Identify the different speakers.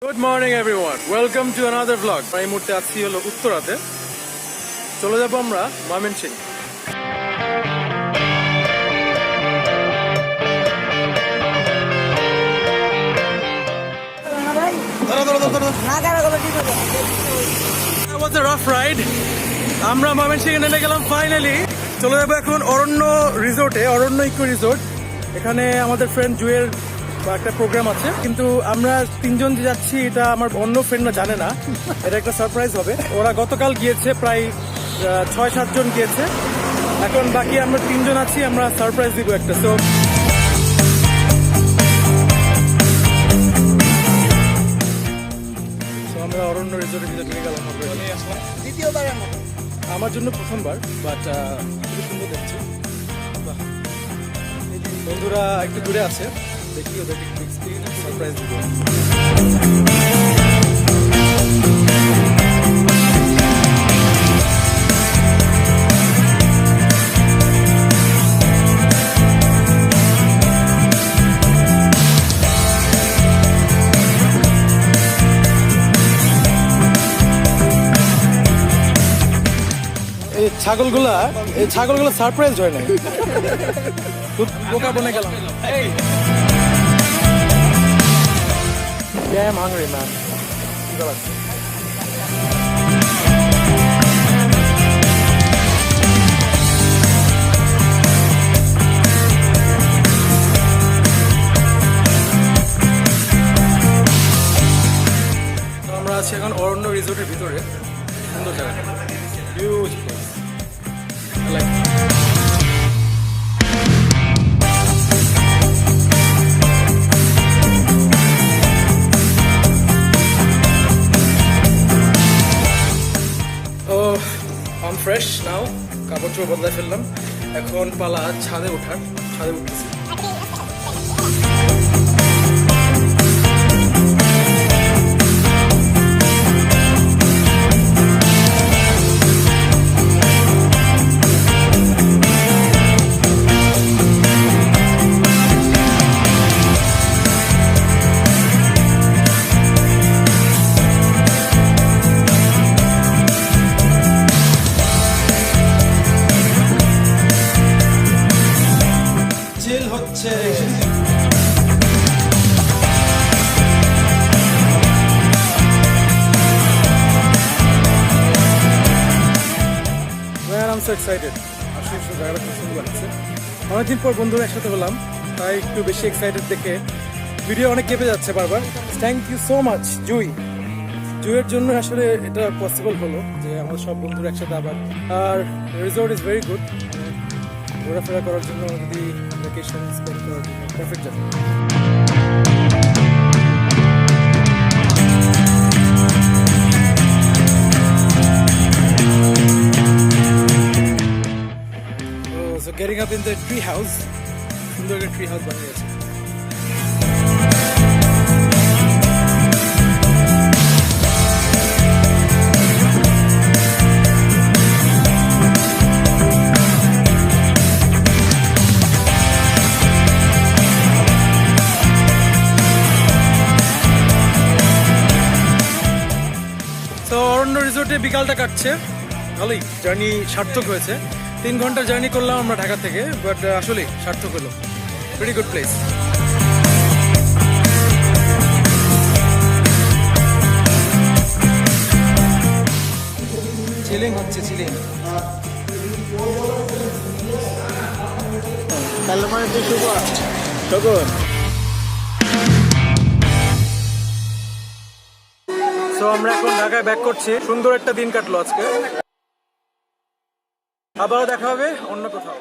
Speaker 1: Good morning everyone. Welcome to another vlog. এই মুহূর্তে আছি হলো উত্তরাতে। চলে যাব আমরা Mymensingh. That was a rough ride. আমরা ময়মনসিংহে নেমে গেলাম ফাইনালি। চলে যাব এখন অরণ্য রিসোর্টে, অরণ্য ইকো রিসোর্ট। এখানে আমাদের ফ্রেন্ড জুয়েল একটা প্রোগ্রাম আছে, কিন্তু আমরা তিনজন যে যাচ্ছি এটা আমার অন্য ফ্রেন্ডরা জানে না। এটা একটা সারপ্রাইজ হবে। ওরা গতকাল গিয়েছে, প্রায় 6-7 জন গিয়েছে। এখন বাকি আমরা তিনজন আছি, আমরা সারপ্রাইজ দিব একটা। সো আমরা অরণ্য রিসোর্টের ভিতরে ঢুকে গেলাম।
Speaker 2: দ্বিতীয়বারের মতো
Speaker 1: আমার জন্য প্রথমবার, বাট খুবই সুন্দর দেখছি। বন্ধুরা একটু দূরে আছে, দেখি ওদেরকে সারপ্রাইজ দিব। এই ছাগলগুলো সারপ্রাইজ হয় না, খুব বোকা বনে গেলাম। I'm hungry, man. আমরা আছি এখন অরণ্য রিসোর্টের ভিতরে। সুন্দর জায়গা, huge place. I'm fresh now, কাপড় চোপড় বদলাই ফেললাম। এখন পালা ছাদে ওঠার। ছাদে উঠতেছি। I'm so excited. আসলে জায়গাটা খুব সুন্দর লাগছে। অনেকদিন পর বন্ধুরা একসাথে হলাম, তাই একটু বেশি এক্সাইটেড দেখে ভিডিও অনেক কেঁপে যাচ্ছে বারবার। থ্যাংক ইউ সো মাচ জুয়ের জন্য আসলে এটা পসিবল হলো যে আমাদের সব বন্ধুরা একসাথে আবার। আর রিসোর্ট ইজ ভেরি গুড, ঘোরাফেরা করার জন্য, যদি ভ্যাকেশন স্পেন্ড করার জন্য পারফেক্ট জায়গা। So getting up in the tree house, সুন্দর একটা ট্রি হাউস বানিয়েছে। তো অরণ্য রিসোর্টে বিকালটা কাটছে ভালোই, জার্নি সার্থক হয়েছে। 3 ঘন্টা জার্নি করলাম আমরা ঢাকা থেকে, বাট আসলে সার্থক হলো। Very good place.
Speaker 2: চিলিং হচ্ছে, চিলিং। তাহলে মানে তুই শুভ
Speaker 1: সো আমরা এখন ঢাকায় ব্যাক করছি। সুন্দর একটা দিন কাটলো আজকে। আবারও দেখা হবে অন্য কোথাও।